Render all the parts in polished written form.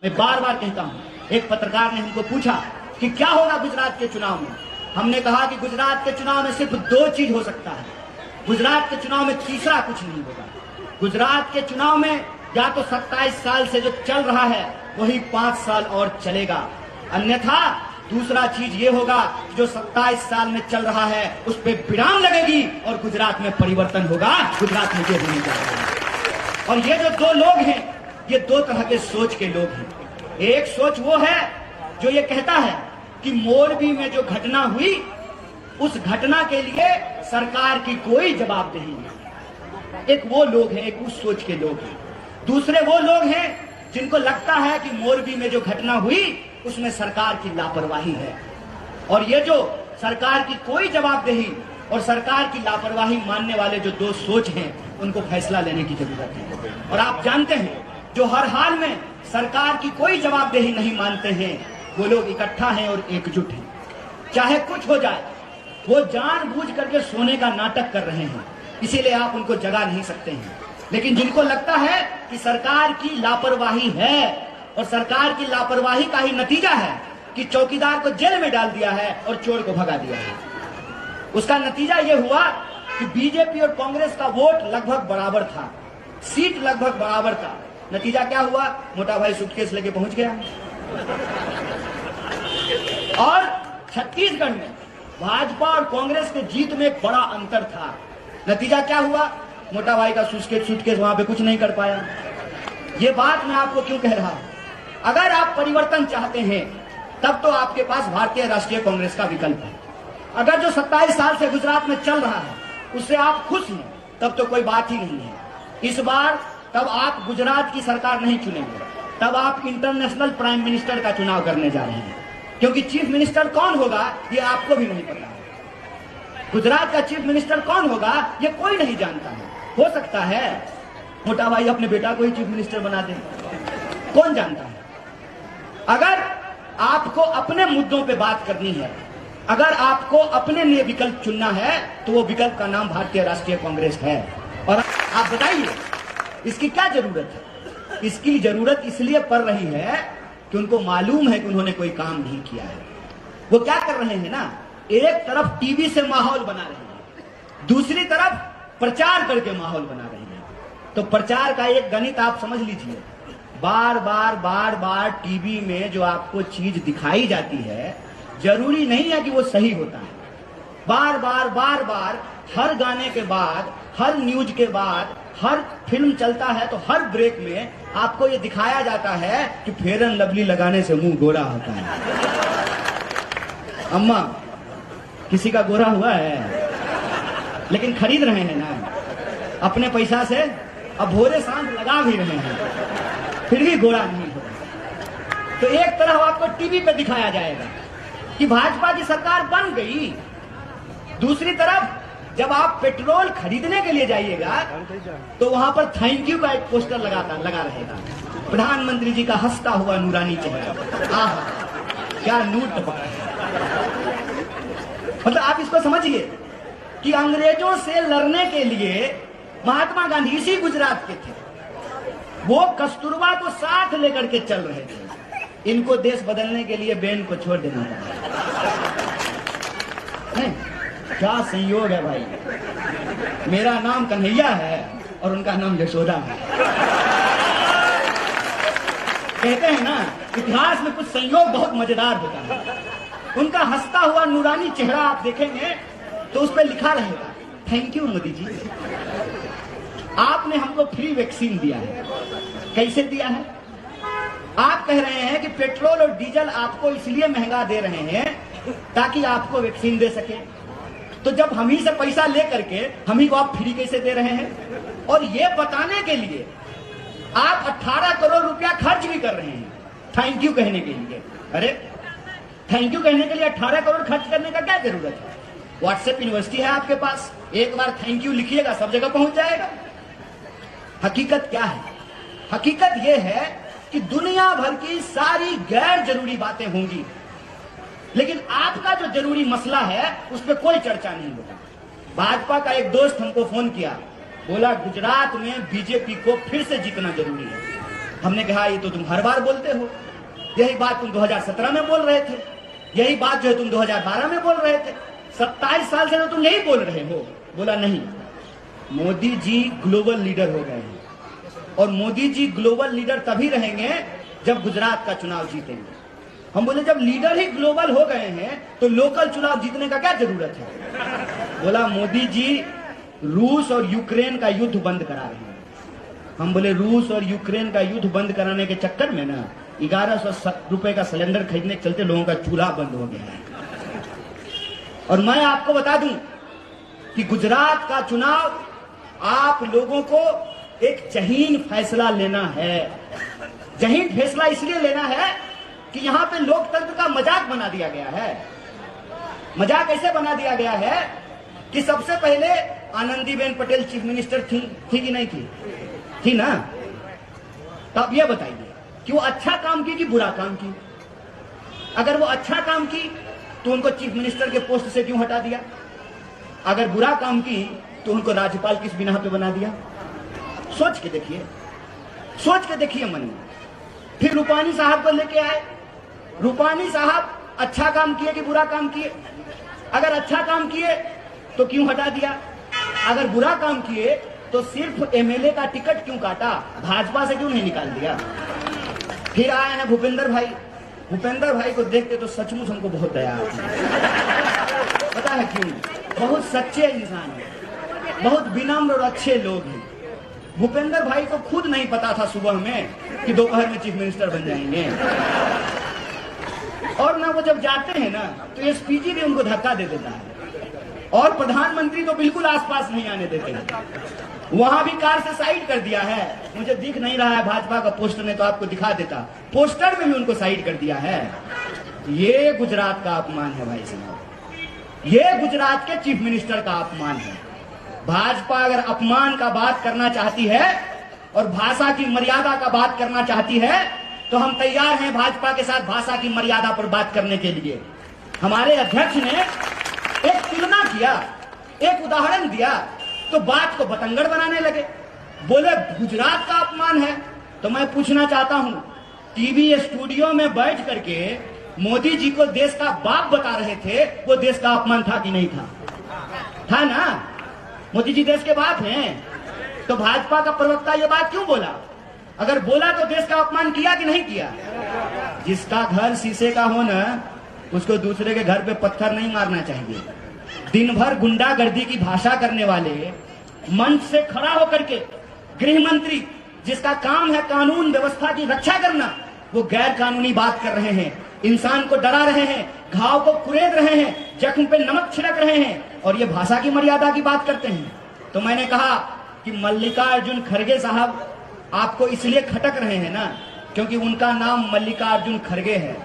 मैं बार बार कहता हूं, एक पत्रकार ने हमको पूछा कि क्या होगा गुजरात के चुनाव में। हमने कहा कि गुजरात के चुनाव में सिर्फ दो चीज हो सकता है। गुजरात के चुनाव में तीसरा कुछ नहीं होगा। गुजरात के चुनाव में या तो 27 साल से जो चल रहा है वही 5 साल और चलेगा, अन्यथा दूसरा चीज ये होगा जो 27 साल में चल रहा है उस पर विराम लगेगी और गुजरात में परिवर्तन होगा। गुजरात में ये होने जा रहा है। और ये जो दो लोग हैं ये दो तरह के सोच के लोग हैं। एक सोच वो है जो ये कहता है कि मोरबी में जो घटना हुई उस घटना के लिए सरकार की कोई जवाबदेही नहीं। एक वो लोग हैं, एक उस सोच के लोग हैं। दूसरे वो लोग हैं जिनको लगता है कि मोरबी में जो घटना हुई उसमें सरकार की लापरवाही है। और ये जो सरकार की कोई जवाबदेही और सरकार की लापरवाही मानने वाले जो दो सोच हैं उनको फैसला लेने की जरूरत है। और आप जानते हैं जो हर हाल में सरकार की कोई जवाबदेही नहीं मानते हैं वो लोग इकट्ठा हैं और एकजुट हैं। चाहे कुछ हो जाए वो जानबूझ करके सोने का नाटक कर रहे हैं, इसीलिए आप उनको जगा नहीं सकते हैं। लेकिन जिनको लगता है कि सरकार की लापरवाही है और सरकार की लापरवाही का ही नतीजा है कि चौकीदार को जेल में डाल दिया है और चोर को भगा दिया है, उसका नतीजा यह हुआ कि बीजेपी और कांग्रेस का वोट लगभग बराबर था, सीट लगभग बराबर था। नतीजा क्या हुआ? मोटा भाई सूटकेस लेके पहुंच गया। और छत्तीसगढ़ में भाजपा और कांग्रेस के जीत में एक बड़ा अंतर था। नतीजा क्या हुआ? मोटा भाई का सूटकेस वहां पे कुछ नहीं कर पाया। ये बात मैं आपको क्यों कह रहा हूं? अगर आप परिवर्तन चाहते हैं तब तो आपके पास भारतीय राष्ट्रीय कांग्रेस का विकल्प है। अगर जो 27 साल से गुजरात में चल रहा है उससे आप खुश हैं तब तो कोई बात ही नहीं है। इस बार तब आप गुजरात की सरकार नहीं चुनेंगे, तब आप इंटरनेशनल प्राइम मिनिस्टर का चुनाव करने जा रहे हैं, क्योंकि चीफ मिनिस्टर कौन होगा ये आपको भी नहीं पता है। गुजरात का चीफ मिनिस्टर कौन होगा ये कोई नहीं जानता है। हो सकता है मोटा भाई अपने बेटा को ही चीफ मिनिस्टर बना दे, कौन जानता है। अगर आपको अपने मुद्दों पे बात करनी है, अगर आपको अपने लिए विकल्प चुनना है तो वो विकल्प का नाम भारतीय राष्ट्रीय कांग्रेस है। और आप बताइए इसकी क्या जरूरत है? इसकी जरूरत इसलिए पड़ रही है कि उनको मालूम है कि उन्होंने कोई काम नहीं किया है। वो क्या कर रहे हैं ना, एक तरफ टीवी से माहौल बना रहे हैं, दूसरी तरफ प्रचार करके माहौल बना रहे हैं। तो प्रचार का एक गणित आप समझ लीजिए, बार बार टीवी में जो आपको चीज दिखाई जाती है जरूरी नहीं है कि वो सही होता है। बार बार हर गाने के बाद, हर न्यूज के बाद, हर फिल्म चलता है तो हर ब्रेक में आपको ये दिखाया जाता है कि फेयर एंड लवली लगाने से मुंह गोरा होता है। अम्मा किसी का गोरा हुआ है? लेकिन खरीद रहे हैं ना अपने पैसा से, अब भोरे सांझ लगा भी रहे हैं फिर भी गोरा नहीं होता। तो एक तरफ आपको टीवी पे दिखाया जाएगा कि भाजपा की सरकार बन गई, दूसरी तरफ जब आप पेट्रोल खरीदने के लिए जाइएगा तो वहां पर थैंक यू का एक पोस्टर लगा रहेगा, प्रधानमंत्री जी का हंसता हुआ नूरानी चेहरा। आह क्या नूर टपका है। मतलब आप इसको समझिए कि अंग्रेजों से लड़ने के लिए महात्मा गांधी इसी गुजरात के थे, वो कस्तूरबा को साथ लेकर के चल रहे थे। इनको देश बदलने के लिए बेन को छोड़ देना नहीं। क्या संयोग है भाई, मेरा नाम कन्हैया है और उनका नाम यशोदा है। कहते हैं ना इतिहास में कुछ संयोग बहुत मजेदार होता है। उनका हंसता हुआ नूरानी चेहरा आप देखेंगे तो उस पर लिखा रहेगा थैंक यू मोदी जी, आपने हमको फ्री वैक्सीन दिया है। कैसे दिया है? आप कह रहे हैं कि पेट्रोल और डीजल आपको इसलिए महंगा दे रहे हैं ताकि आपको वैक्सीन दे सके। तो जब हम ही से पैसा लेकर के हम ही को आप फ्री कैसे दे रहे हैं? और ये बताने के लिए आप 18 करोड़ रुपया खर्च भी कर रहे हैं थैंक यू कहने के लिए। अरे थैंक यू कहने के लिए 18 करोड़ खर्च करने का क्या जरूरत है? व्हाट्सएप यूनिवर्सिटी है आपके पास, एक बार थैंक यू लिखिएगा सब जगह पहुंच जाएगा। हकीकत क्या है? हकीकत यह है कि दुनिया भर की सारी गैर जरूरी बातें होंगी लेकिन आपका जो जरूरी मसला है उस पर कोई चर्चा नहीं होगा। भाजपा का एक दोस्त हमको फोन किया, बोला गुजरात में बीजेपी को फिर से जीतना जरूरी है। हमने कहा ये तो तुम हर बार बोलते हो, यही बात तुम 2017 में बोल रहे थे, यही बात जो है तुम 2012 में बोल रहे थे, 27 साल से तो तुम यही बोल रहे हो। बोला नहीं, मोदी जी ग्लोबल लीडर हो गए हैं और मोदी जी ग्लोबल लीडर तभी रहेंगे जब गुजरात का चुनाव जीतेंगे। हम बोले जब लीडर ही ग्लोबल हो गए हैं तो लोकल चुनाव जीतने का क्या जरूरत है। बोला मोदी जी रूस और यूक्रेन का युद्ध बंद करा रहे हैं। हम बोले रूस और यूक्रेन का युद्ध बंद कराने के चक्कर में ना 1100 रुपए का सिलेंडर खरीदने के चलते लोगों का चूल्हा बंद हो गया है। और मैं आपको बता दूं कि गुजरात का चुनाव आप लोगों को एक जहीन फैसला लेना है। जहीन फैसला इसलिए लेना है कि यहां पे लोकतंत्र का मजाक बना दिया गया है। मजाक ऐसे बना दिया गया है कि सबसे पहले आनंदीबेन पटेल चीफ मिनिस्टर थी कि नहीं थी ना। तब ये बताइए कि वो अच्छा काम की कि बुरा काम की। अगर वो अच्छा काम की तो उनको चीफ मिनिस्टर के पोस्ट से क्यों हटा दिया। अगर बुरा काम की तो उनको राज्यपाल किस बिना पे बना दिया। सोच के देखिए मन में। फिर रूपानी साहब को लेके आए। रूपानी साहब अच्छा काम किए कि बुरा काम किए। अगर अच्छा काम किए तो क्यों हटा दिया। अगर बुरा काम किए तो सिर्फ एमएलए का टिकट क्यों काटा, भाजपा से क्यों नहीं निकाल दिया। फिर आए हैं भूपेंद्र भाई। भूपेंद्र भाई को देखते तो सचमुच हमको बहुत दया आती है। पता है क्यों, बहुत सच्चे इंसान है, बहुत विनम्र और अच्छे लोग हैं। भूपेंद्र भाई को खुद नहीं पता था सुबह में कि दोपहर में चीफ मिनिस्टर बन जाएंगे। और ना वो जब जाते हैं ना तो एसपीजी भी उनको धक्का दे देता है और प्रधानमंत्री तो बिल्कुल आसपास नहीं आने देते हैं। वहां भी कार से साइड कर दिया है। मुझे दिख नहीं रहा है भाजपा का पोस्टर, ने तो आपको दिखा देता। पोस्टर में भी उनको साइड कर दिया है। ये गुजरात का अपमान है भाई साहब, ये गुजरात के चीफ मिनिस्टर का अपमान है। भाजपा अगर अपमान का बात करना चाहती है और भाषा की मर्यादा का बात करना चाहती है तो हम तैयार हैं भाजपा के साथ भाषा की मर्यादा पर बात करने के लिए। हमारे अध्यक्ष ने एक तुलना किया, एक उदाहरण दिया तो बात को बतंगड़ बनाने लगे। बोले गुजरात का अपमान है। तो मैं पूछना चाहता हूं, टीवी स्टूडियो में बैठ करके मोदी जी को देश का बाप बता रहे थे, वो देश का अपमान था कि नहीं था ना। मोदी जी देश के बाप हैं तो भाजपा का प्रवक्ता ये बात क्यों बोला। अगर बोला तो देश का अपमान किया कि नहीं किया। जिसका घर शीशे का हो ना उसको दूसरे के घर पे पत्थर नहीं मारना चाहिए। दिन भर गुंडागर्दी की भाषा करने वाले मंच से खड़ा होकर के गृह मंत्री जिसका काम है कानून व्यवस्था की रक्षा करना, वो गैर कानूनी बात कर रहे हैं, इंसान को डरा रहे हैं, घाव को कुरेद रहे हैं, जख्म पे नमक छिड़क रहे हैं और ये भाषा की मर्यादा की बात करते हैं। तो मैंने कहा कि मल्लिकार्जुन खड़गे साहब आपको इसलिए खटक रहे हैं ना क्योंकि उनका नाम मल्लिकार्जुन खड़गे है।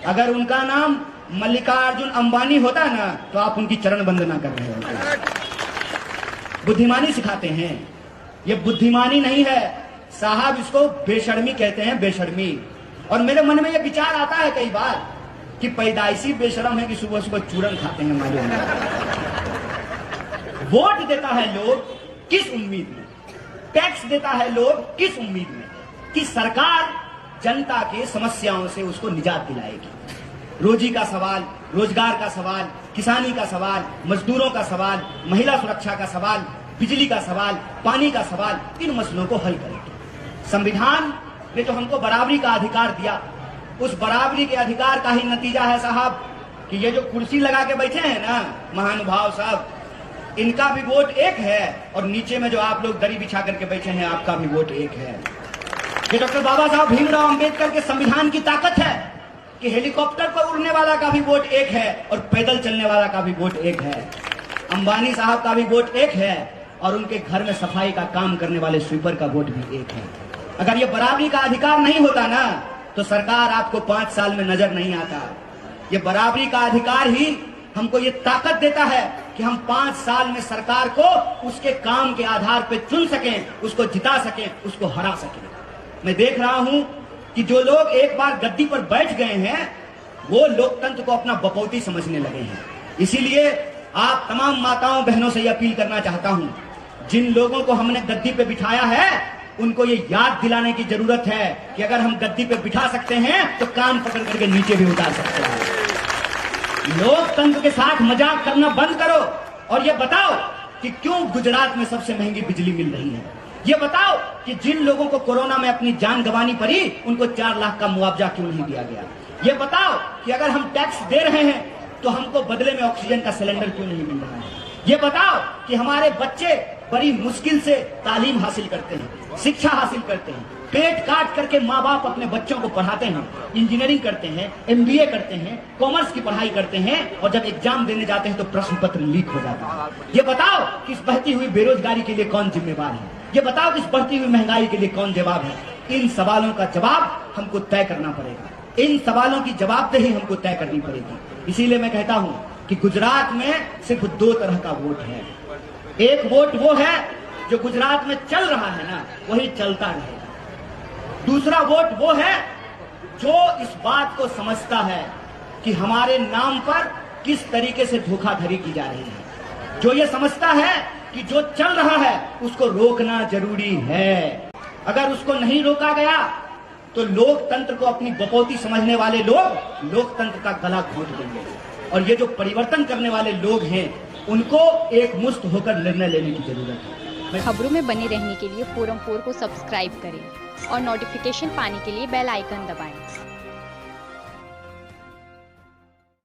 अगर उनका नाम मल्लिकार्जुन अंबानी होता ना तो आप उनकी चरण वंदना कर रहे होते। बुद्धिमानी सिखाते हैं, ये बुद्धिमानी नहीं है साहब, इसको बेशर्मी कहते हैं, बेशर्मी। और मेरे मन में ये विचार आता है कई बार कि पैदाइशी बेशरम है कि सुबह सुबह चूरन खाते हैं मालूम है। वोट देता है लोग किस उम्मीद में, टैक्स देता है लोग किस उम्मीद में कि सरकार जनता के समस्याओं से उसको निजात दिलाएगी। रोजी का सवाल, रोजगार का सवाल, किसानी का सवाल, मजदूरों का सवाल, महिला सुरक्षा का सवाल, बिजली का सवाल, पानी का सवाल, इन मसलों को हल करेगी। संविधान ने जो हमको बराबरी का अधिकार दिया, उस बराबरी के अधिकार का ही नतीजा है साहब कि ये जो कुर्सी लगा के बैठे हैं ना महानुभाव साहब, इनका भी वोट एक है और नीचे में जो आप लोग दरी बिछा करके बैठे हैं आपका भी वोट एक है। ये डॉक्टर बाबा साहब भीमराव अंबेडकर के संविधान की ताकत है कि हेलीकॉप्टर पर उड़ने वाला का भी वोट एक है और पैदल चलने वाला का भी वोट एक है। अंबानी साहब का भी वोट एक है और उनके घर में सफाई का काम करने वाले स्वीपर का वोट भी एक है। अगर ये बराबरी का अधिकार नहीं होता ना तो सरकार आपको 5 साल में नजर नहीं आता। ये बराबरी का अधिकार ही हमको ये ताकत देता है कि हम 5 साल में सरकार को उसके काम के आधार पर चुन सकें, उसको जिता सकें, उसको हरा सकें। मैं देख रहा हूं कि जो लोग एक बार गद्दी पर बैठ गए हैं वो लोकतंत्र को अपना बपौती समझने लगे हैं। इसीलिए आप तमाम माताओं बहनों से यह अपील करना चाहता हूं, जिन लोगों को हमने गद्दी पे बिठाया है उनको ये याद दिलाने की जरूरत है कि अगर हम गद्दी पे बिठा सकते हैं तो कान पकड़ करके नीचे भी उतार सकते हैं। लोकतंत्र के साथ मजाक करना बंद करो और ये बताओ कि क्यों गुजरात में सबसे महंगी बिजली मिल रही है। ये बताओ कि जिन लोगों को कोरोना में अपनी जान गंवानी पड़ी उनको 4 लाख का मुआवजा क्यों नहीं दिया गया। ये बताओ कि अगर हम टैक्स दे रहे हैं तो हमको बदले में ऑक्सीजन का सिलेंडर क्यों नहीं मिल रहा है। ये बताओ कि हमारे बच्चे बड़ी मुश्किल से तालीम हासिल करते हैं, शिक्षा हासिल करते हैं, पेट काट करके माँ बाप अपने बच्चों को पढ़ाते हैं, इंजीनियरिंग करते हैं, MBA करते हैं, कॉमर्स की पढ़ाई करते हैं और जब एग्जाम देने जाते हैं तो प्रश्न पत्र लीक हो जाता है। ये बताओ कि इस बढ़ती हुई बेरोजगारी के लिए कौन जिम्मेवार है। ये बताओ कि इस बढ़ती हुई महंगाई के लिए कौन जवाब है। इन सवालों का जवाब हमको तय करना पड़ेगा, इन सवालों की जवाबदेही हमको तय करनी पड़ेगी। इसीलिए मैं कहता हूं कि गुजरात में सिर्फ 2 तरह का वोट है। एक वोट वो है जो गुजरात में चल रहा है ना, वही चलता रहेगा। दूसरा वोट वो है जो इस बात को समझता है कि हमारे नाम पर किस तरीके से धोखाधड़ी की जा रही है, जो ये समझता है कि जो चल रहा है उसको रोकना जरूरी है। अगर उसको नहीं रोका गया तो लोकतंत्र को अपनी बपौती समझने वाले लोग लोकतंत्र का गला घोट देंगे और ये जो परिवर्तन करने वाले लोग हैं उनको एक मुश्त होकर निर्णय लेने की जरूरत है। खबरों में बने रहने के लिए फोरम 4 को सब्सक्राइब करें और नोटिफिकेशन पाने के लिए बेल आइकन दबाएं।